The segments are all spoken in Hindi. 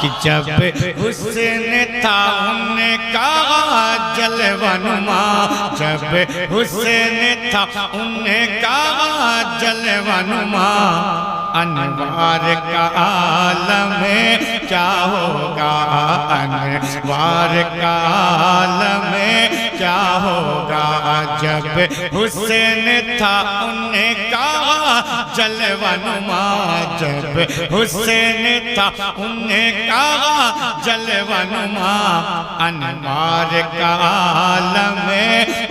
कि जब हुस्न था उनका जलवनुमा, जब हुस्न था उनका जलवनुमा, अनवार का आलम क्या होगा, अनवार का आलम क्या होगा। जब हुस्न था उनका जलवनुमा, जब हुस्न था उनका जलवनुमा, अनवार का आलम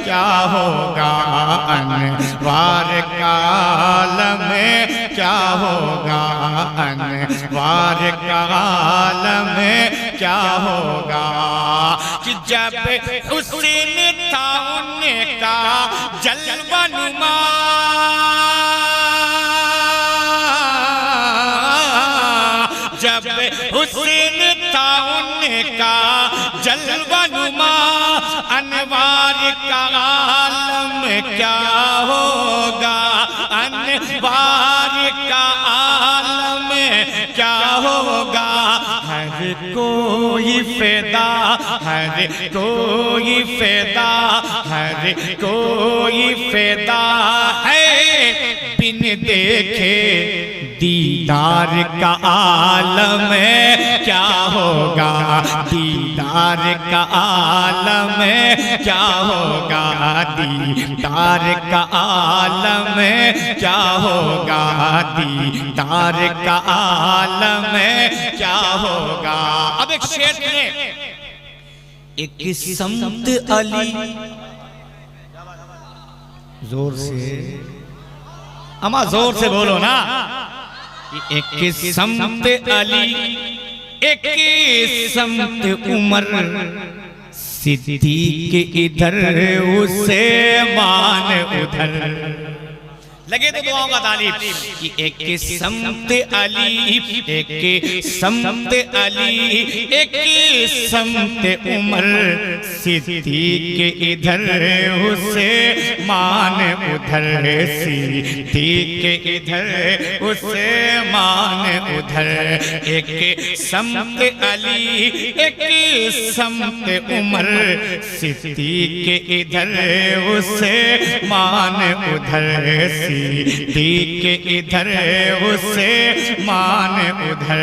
क्या होगा, अनवार का आलम क्या होगा, अनवार का आलम क्या होगा। कि जब हुस्न था उनका जलवनुमा, जब हुस्न था उनका जलवनुमा, अनवार का आलम क्या होगा, अनवार का आलम क्या होगा। हर कोई फिदा, हर कोई फिदा, हर कोई फिदा है बिन देखे दीदार का आलम क्या होगा, दीदार का आलम क्या होगा, दीदार का आलम क्या होगा, दीदार का आलम क्या होगा। अब एक शेर सुने, एक समत अली, जोर से अमा जोर से बोलो ना। एक समत अली, एक समत उमर, सिद्दीक इधर उसे मान उधर। लगे तो दुआओं का तालीब कि एक समत अली, एक समत अली, एक समत उमर, सिद्दीक इधर उसे मान उधर, सिद्दीक इधर उसे मान उधर। एक समत अली, एक समत उमर, सिद्दीक इधर उसे मान उधर, सिद्दीक इधर उसे मान उधर।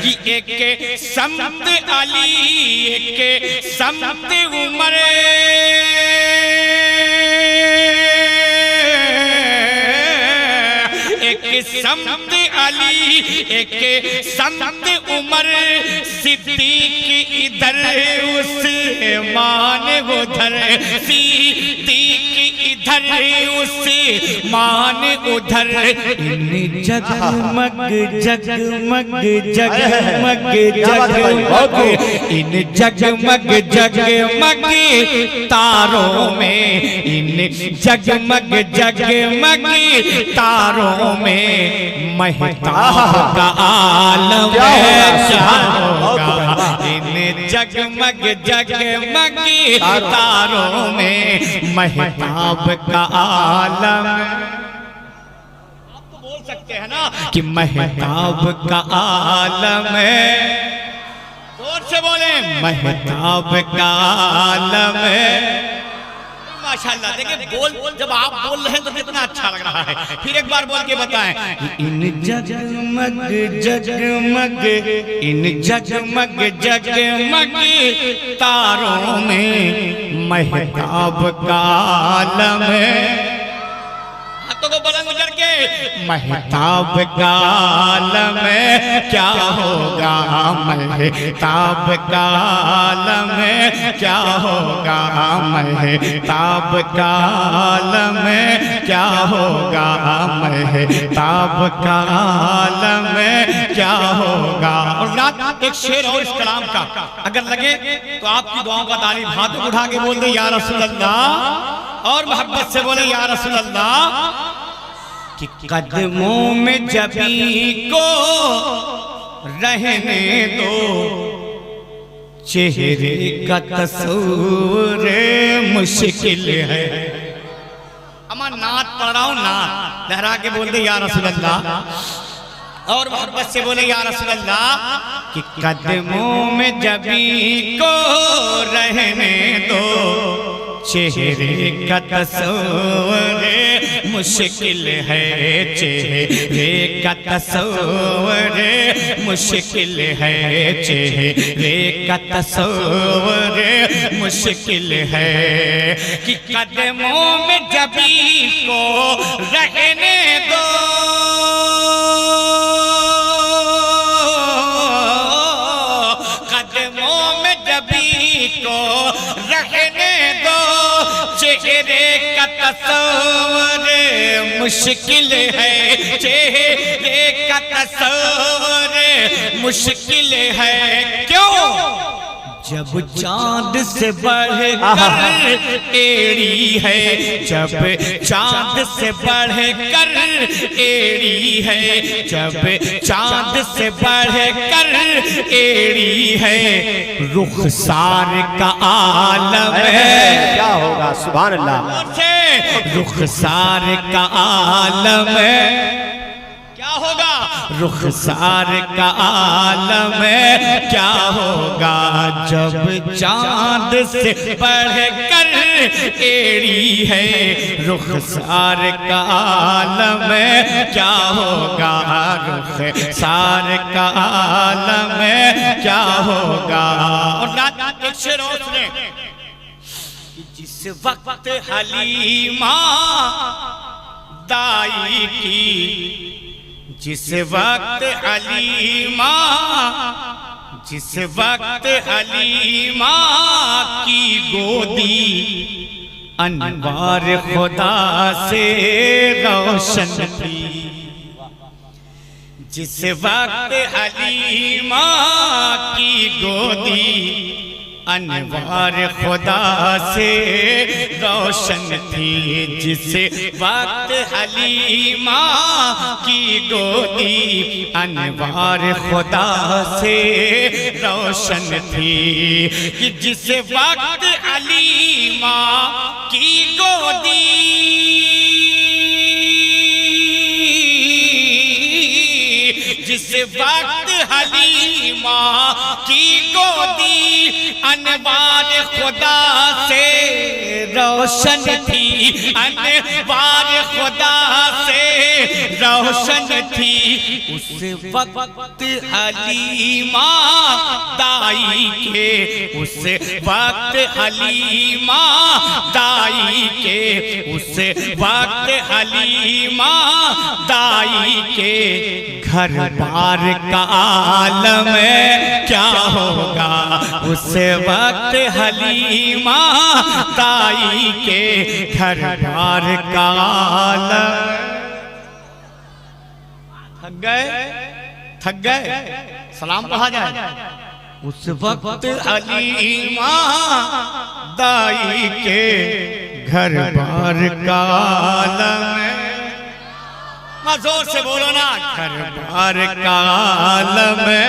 कि एक समत अली, एक समत उमर, एक समत अली, एक समत उमर, सिद्दीक इधर उसे मान उधर, सिद्दीक इधर उसे मान उधर। इन जगमग जगमग जगमग जगमग, इन जगमग जगमग तारों में, इन जगमग जगमग तारों में महताब का आलम क्या होगा। इन जगमग जगमग तारों में महताब का आलम। आप तो बोल सकते हैं ना कि महताब का आलम है, जोर से बोले, महताब का आलम है। माशाल्लाह, देखिए बोल, जब आप बोल रहे हैं तो कितना अच्छा लग रहा है। फिर एक बार बोल के बताएं, इन जगमग जगमग, इन जगमग जगमग तारों में महताब का आलम है। हाथों को बुलंद करके, महताब का आलम क्या होगा, महताब का आलम क्या होगा, महताब का आलम क्या होगा, महताब का आलम क्या होगा। और रात एक शेर और इस कलाम का अगर लगे तो आपकी दुआओं का तालीब हाथों उठा के बोल दे या रसूल अल्लाह, और मोहब्बत से बोले या रसूल अल्लाह। कि कदमों में जबी को रहने दो, चेहरे का तस्वीर मुश्किल है। अमा नात पढ़ रहा हूं, नात लहरा के बोल दे या रसूल अल्लाह। और मोहब्बत से बोले या रसूल अल्लाह कि कदमों में जबी को रहने दो, चेहरे का तस्वीर मुश्किल है, चेहरे का तस्वीर मुश्किल है, चेहरे का तस्वीर मुश्किल है कि कदमों में जबी को रहने दो, कदमों में जबी को रहने दो, चेहरे का तस्वीर मुश्किल है, चेहरे का तस्वीर मुश्किल है। क्यों? जब चांद से बढ़कर एड़ी है, जब चांद से बढ़कर एड़ी है, जब चांद से बढ़कर एड़ी है, रुखसार का आलम है। क्या होगा? सुभान अल्लाह। रुखसार का आलम है, क्या होगा? रुखसार का आलम है, क्या होगा? जब चांद से बढ़कर एड़ी है, रुखसार का आलम है, क्या होगा? रुखसार का आलम है, क्या होगा? और नात एक शेर और सुने, जिस वक्त हलीमा दाई की, जिस वक्त हलीमा, जिस वक्त हलीमा की गोदी अनवार खुदा से रोशन थी, जिस वक्त हलीमा की गोदी अनवार खुदा से रोशन थी, जिस वक्त हलीमा की गोदी अनवार खुदा से रोशन थी, कि जिस वक्त हलीमा की गोदी, जिस वक्त हलीमा की गोदी अनवार खुदा से रोशन थी, अनवार खुदा से रोशन थी, उस वक्त हलीमा दाई के, उस वक्त हलीमा दाई के, उस वक्त हलीमा दाई के घर बार का आलम है, क्या होगा? उस वक्त हलीमा दाई के घर बार का आलम। थक गए? थक गए? सलाम कहा जाए। उस वक्त हलीमा दाई के घर बार का आलम है। जोर से बोलो ना, घर बार का आलम है,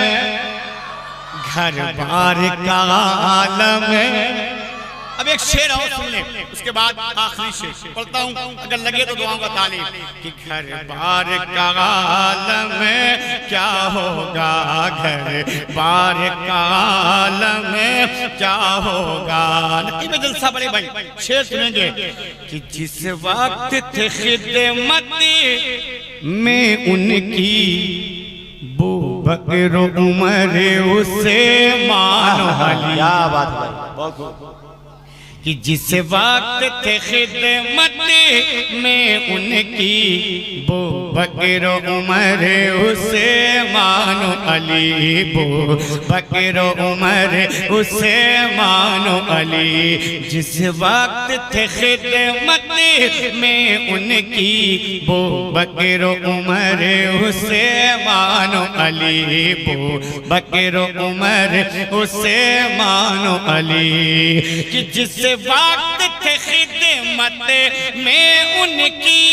घर बार का आलम है। अब एक शेर और सुन ले, उसके बाद आखिरी शेर पढ़ता हूँ, अगर लगे तो दुआओं का तालीम, कि घर बार का आलम है, क्या होगा? घर बार का आलम है, क्या होगा? नकी में जलसा बड़े भाई शेर सुनेंगे, कि जिस वक्त थे खिदमत में उनकी बू बकर उमर उसे मानो हली। क्या बात है भाई, कि जिस वक्त थे खिदमत में उनकी बो बकर उमर उसे मानो अली, बो बकर उमर उसे मानो अली, जिस वक्त थे खिदमत में उनकी बो बकर उमर उसे मानो अली, बो बकर उमर उसे मानो अली, कि जिस वक्त थे खिदमत में उनकी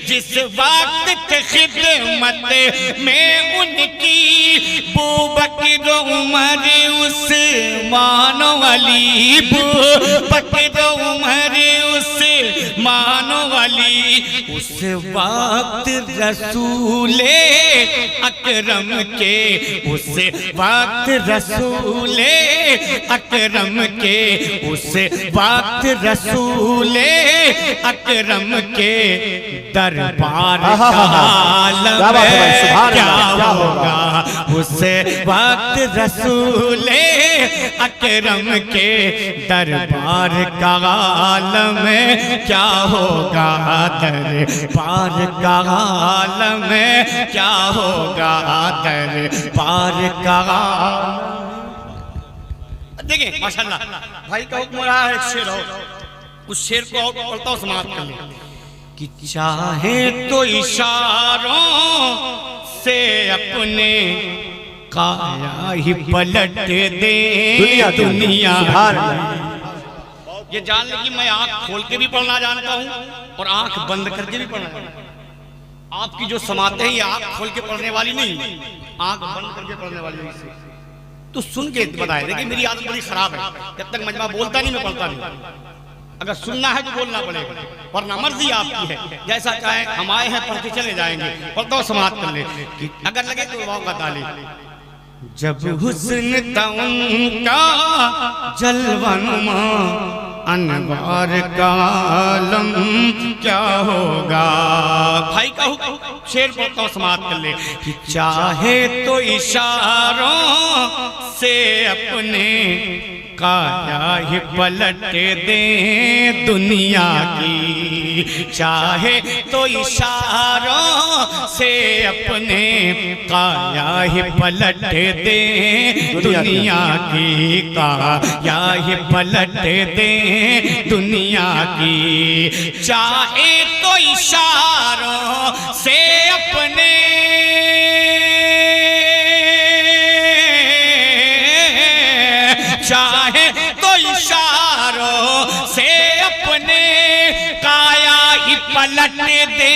जिस वक्त थे खिदमत में उनकी बू बकर उमर उस मानो अली, बू बकर उमर उस मानो वाली उस वक्त रसूले अकरम के, उस वक्त रसूले अकरम के, उस वक्त रसूले अकरम के दरबार का आलम क्या होगा। उस वक्त रसूले अकरम के दरबार का आलम क्या होगा। दरबार का आलम क्या होगा। दरबार का देखिए माशाल्लाह भाई का हुक्म रहा है। शेर हो उस शेर को पढ़ता हूँ समाप्त कर ले कि चाहे तो इशारों से अपने काया ही पलट दे दुनिया। ये जान ले कि मैं आंख खोल के भी पढ़ना जानता हूँ और आंख बंद करके भी पढ़ना जानता हूँ। आपकी जो समाते हैं ये आंख खोल के पढ़ने वाली नहीं, आंख बंद करके पढ़ने वाली नहीं। तो सुन के बताए देखिए मेरी आदत बड़ी खराब है, जब तक मजमा बोलता नहीं मैं पढ़ता नहीं। अगर सुनना है तो बोलना पड़ेगा वरना मर्जी आपकी है, जैसा चाहे। हम आए हैं पढ़ के चले जाएंगे, पढ़ता हूँ समाप्त कर ले कि अगर लगे तो वाव का ताली। जब हुस्न उनका जलवनुमा अनवार का आलम क्या होगा। भाई का शेर पढ़ता हूँ समाप्त कर ले कि चाहे तो इशारों से अपने काया ही पलट दे दुनिया की। चाहे तो इशारों से अपने काया ही पलट दे दुनिया की। काया ही पलट दे दुनिया की। चाहे तो इशारों से अपने चाहे तो इशारों से अपने काया ही पलट दे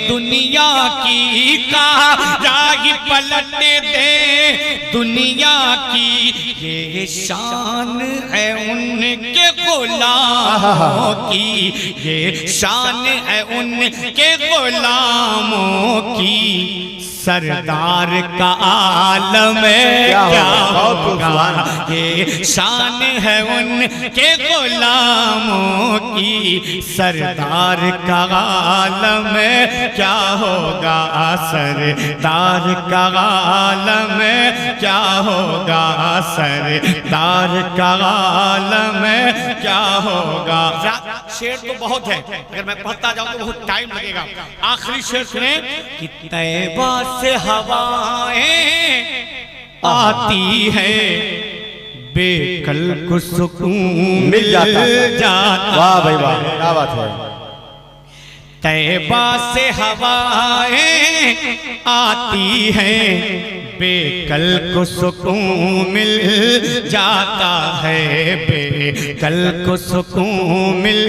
दुनिया की। काया ही पलट दे दुनिया की। ये शान है उनके गुलामों की, ये शान है उनके गुलामों की। सरदार का आलम क्या होगा। ये शान है उनके गुलामों की। सरदार का आलम क्या होगा। सरदार का आलम क्या होगा। सरदार का आलम क्या होगा। शेर तो बहुत है, अगर मैं पढ़ता जाऊं तो बहुत टाइम लगेगा। आखिरी शेर सुने कि तैबा से हवाएं आती है बेकल को सुकून मिल जाता। वाह भाई वाह, क्या बात है। तैबा से हवाएं आती हैं बेकल को सुकून मिल जाता है। बेकल को सुकून मिल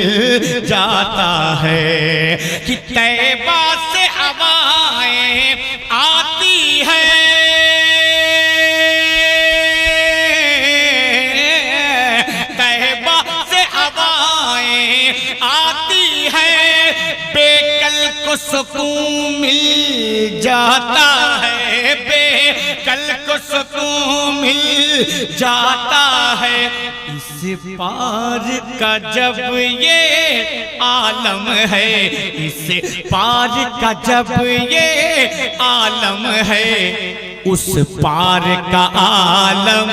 जाता है कि तैबा से हवाएं आती हैं। तैबा से हवाएं आती हैं बेकल को सुकून मिल जाता है। बेकल को सुकून मिल जाता है। इस पार का जब ये आलम है, इस पार का जब ये आलम है, उस पार का आलम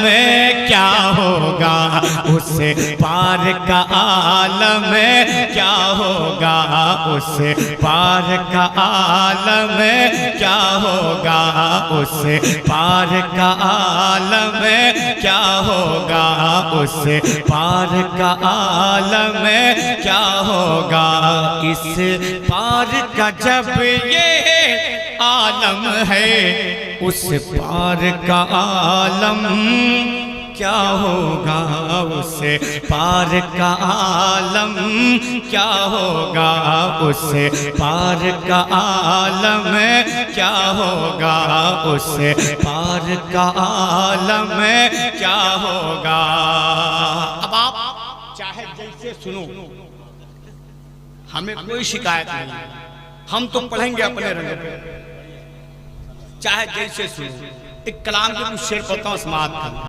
क्या होगा। उस पार का आलम क्या होगा। उस पार का आलम क्या होगा। उस पार का आलम क्या होगा। उस पार का आलम क्या होगा। इस पार का जब ये आलम है, उस पार का आलम क्या होगा। उस पार का आलम क्या होगा। उस पार का आलम क्या होगा। उस पार का आलम क्या होगा। अब आप चाहे जैसे सुनो, हमें कोई शिकायत नहीं है, हम तो पढ़ेंगे अपने रंग पे, चाहे जैसे सुनो। एक कलाम के कुछ शेर पढ़ता हूं, समाप्त कर।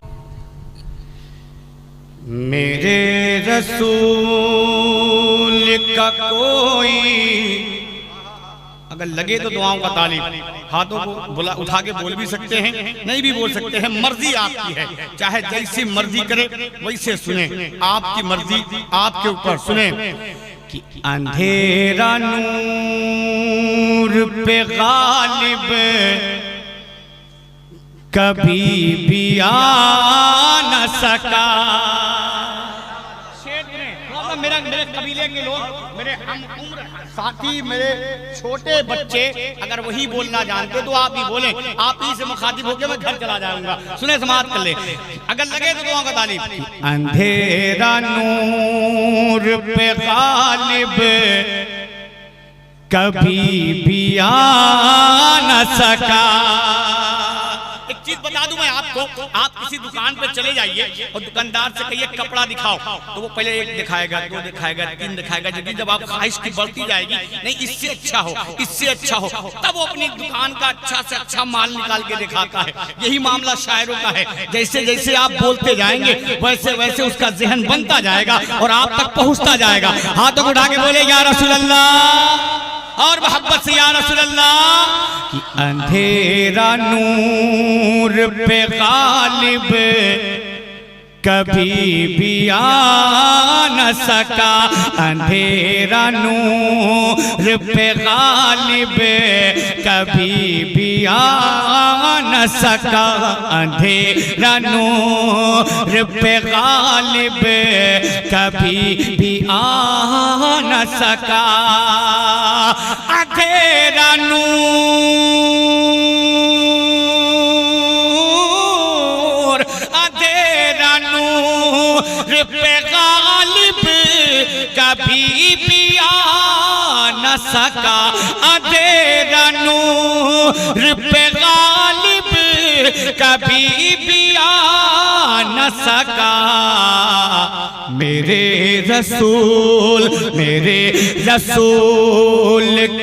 मेरे रसूल का कोई, अगर लगे तो दुआओं का तालीम, हाथों को बुला उठा के बोल भी सकते हैं, नहीं भी बोल सकते हैं, मर्जी आपकी है, चाहे जैसी मर्जी करे वैसे सुने, आपकी मर्जी आपके ऊपर। सुने कि अंधेरा नूर पे गालिब कभी भी आ न सका। मेरे कबीले के लोग, मेरे हम उम्र साथी, मेरे छोटे बच्चे अगर वही बोलना जानते तो आप ही बोले, आप ही से मुखातिब होकर मैं घर चला जाऊंगा। सुने, समाप्त कर ले। अगर लगे तो दुआ का तालीम। अंधेरा नूर पे गालिब कभी भी आ न सका। एक चीज बता दूं मैं आपको, आप किसी दुकान पे चले जाइए और दुकानदार से कहिए कपड़ा दिखाओ, तो वो पहले एक दिखाएगा, दो दिखाएगा, तीन दिखाएगा, जब जब आप ख्वाहिश की बढ़ती जाएगी, नहीं इससे अच्छा हो, इससे अच्छा हो, तब वो अपनी दुकान का अच्छा से अच्छा माल निकाल के दिखाता है। यही मामला शायरों का है, जैसे जैसे आप बोलते जाएंगे वैसे वैसे उसका ज़हन बनता जाएगा और आप तक पहुंचता जाएगा। हाथों को उठा के बोले या रसूल अल्लाह, और मोहब्बत से या रसूल अल्लाह। कि अंधेरा नूर पे गालिब कभी भी आ न सका, अंधेरा नूर पे गालिब कभी भी आ न सका, अंधेरा नूर पे गालिब कभी भी आ न सका। अंधेरा नूर, अंधेरा नूर पे गालिब कभी भी आ न सका, अंधेरा नूर पे गालिब कभी भी आ न सका। मेरे रसूल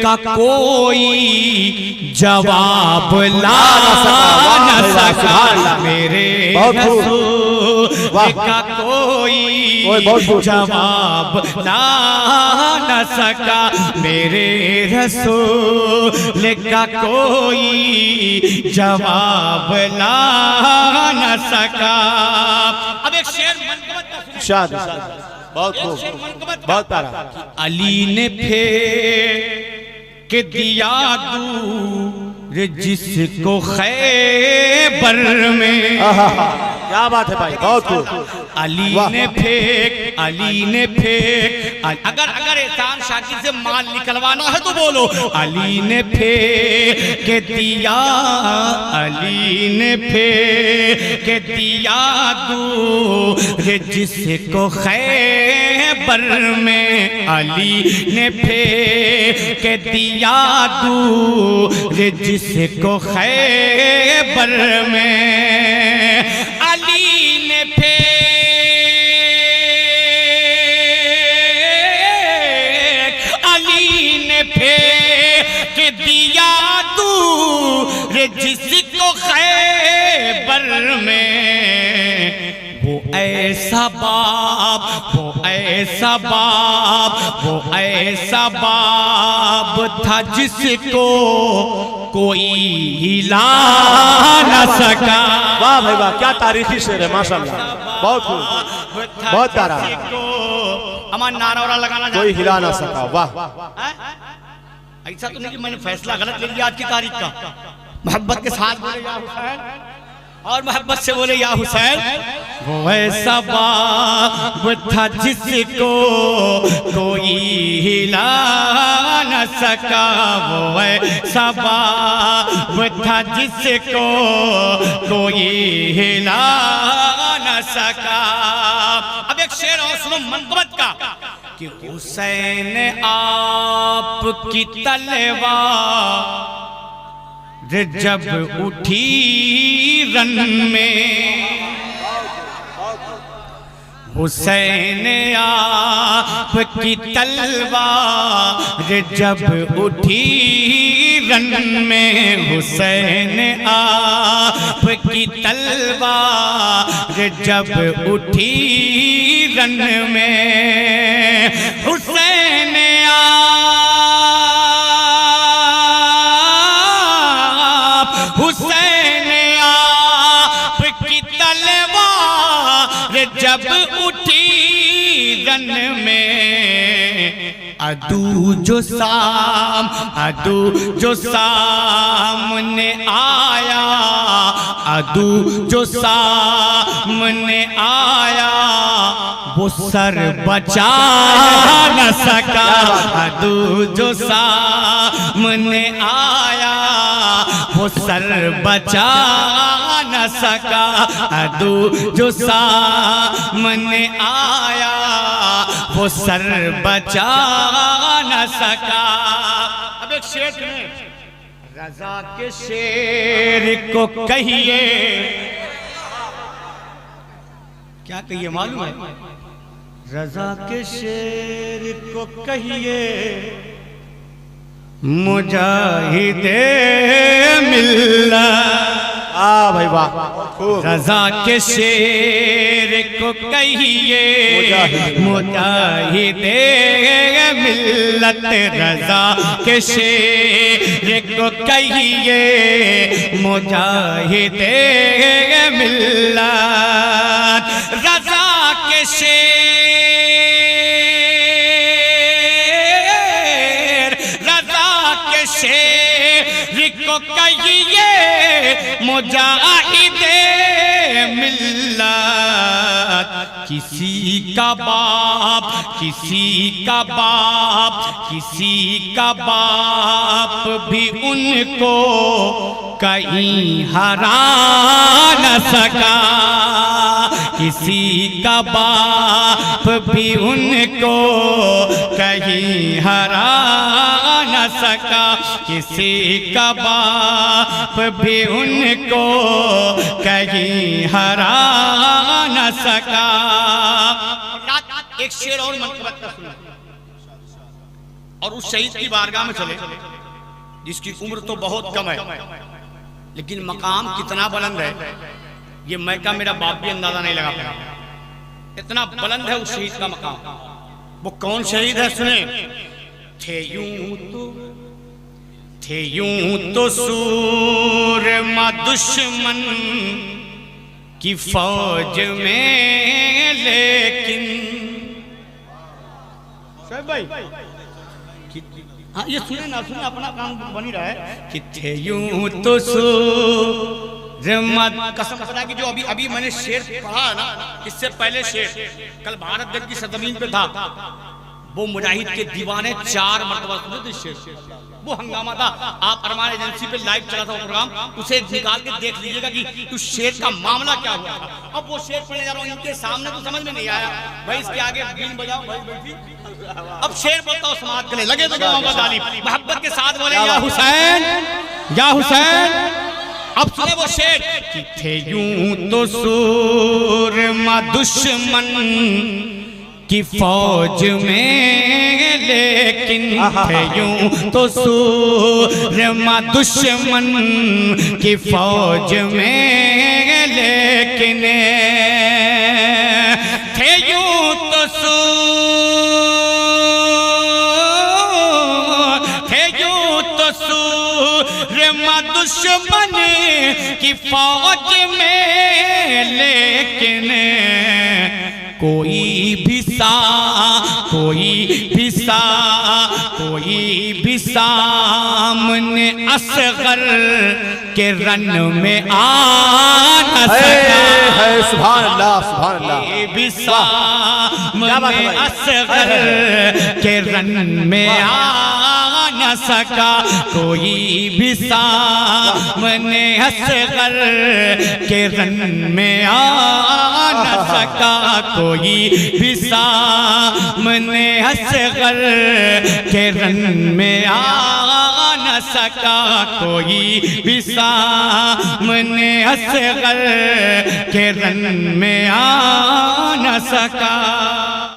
का कोई जवाब ला न सका, मेरे रसूल का कोई जवाब ला न सका, मेरे रसूल का कोई जवाब ला न सका। अब एक शेर शाद, बहुत खूब, बहुत प्यारा। अली ने फेंक दिया दूर जिसको खैबर में, क्या बात है भाई, बहुत खूब। अली ने फेंक, अगर एहसान शाकिर से माल निकलवाना है तो बोलो, अली ने फेंक दिया, अली ने फेंक दिया दूर जिसको खैबर में, अली ने फेंक दिया दूर जिसको खैबर में, अली ने फेंक दिया दूर जिसको खैबर में। वो ऐसा बाप, वो ऐसा बाप, वो ऐसा बाप था जिसको कोई हिला न सका। वाह भाई वाह, क्या तारीखी शेर है, माशाल्लाह, बहुत खूब, बहुत प्यारा। हमारा नारा वारा लगाना, कोई हिला ना सका। वाह, ऐसा तो नहीं कि मैंने फैसला गलत ले लिया आज की तारीख का। मोहब्बत के साथ बोले या हुसैन, और मोहब्बत से बोले या हुसैन। वो ऐसा बाप था जिसको कोई हिला न सका, वो ऐसा बाप था जिसको कोई हिला न सका। अब एक शेर और सुनो मनक़बत का, कि हुसैन आपकी तलवार जब उठी रन में, हुसैन आपकी तलवार जब उठी रन में, हुसैन आपकी तलवार जब उठी रन में, हुसैन आपकी तलवार जब उठी रन में, अदू जो सामने आया, अदू जो सामने आया, वो सर बचा न सका, अदू जो सामने आया, वो सर बचा न सका, अदू जो सामने आया, वो सर बचा न सका। अब एक शेर में रजा के शेर को कहिए, क्या कहिए मालूम है? रजा के शेर को कहिए, मुजाहिदे मिल्लत। भाई वाह, रजा के शेर को कहिए, मुजाहिदे मिल्लत। रजा के शेर को कहिए, मुजाहिदे मिल्लत। रजा के शेर को कहिए, मुजाहिदे मिल्लत। किसी का बाप, किसी का बाप, किसी का बाप भी उनको कहीं हरा न सका, किसी का बाप भी उनको कहीं हरा न सका, किसी का बाप भी उनको कहीं हरा न सका। एक शेर और मनकबत का सुना, और उस शहीद की बारगाह में चले जिसकी उम्र तो बहुत कम है, लेकिन मकाम कितना बुलंद है ये मैं का मेरा बाप भी अंदाजा नहीं लगा पाया। इतना बुलंद है उस शहीद का मकाम। वो कौन शहीद है सुने। थे यूं तो सूरमा दुश्मन की फौज में, लेकिन भाई हाँ ये सुने ना सुने, अपना काम बनी रहा है। कि थे यूं तो कसम खुदा की, जो अभी मैंने शेर पढ़ा ना, इससे पहले शेर कल भारत देश की सरजमीन पे था, वो मुजाहिद के दीवाने 4 मरतबा सुने थे शेर। वो हंगामा था। आप अरमान एजेंसी पे लाइव चला था वो प्रोग्राम, उसे निकाल के देख लीजिएगा कि उस शेर का मामला क्या हुआ था। अब वो शेर पढ़ने जा रहा हूँ, इनके सामने तो समझ में नहीं आया भाई, इसके आगे बीन बजाओ भाई बैठी। अब शेर बोलता हूँ समाज के लिए, लगे तो मोहम्मद अली मोहब्बत के साथ बोले या हुसैन या हुसैन। अब सुने वो शेर। कि थे यूं तो सूरमा दुश्मन की फौज में, लेकिन थे यूं तो सूरमा दुश्मन की फौज में, लेकिन थे यूं तो सूरमा दुश्मन की फौज में, लेकिन कोई भी सामने असगर के रन में आ न सका। सुभान अल्लाह, सुभान अल्लाह। कोई भी सामने असगर के रन में आ न सका, कोई भी सामने असगर के रन में आ न सका, कोई भी सामने असगर के रन में आ न सका कोई भी सामने, असगर के रन में आ न सका।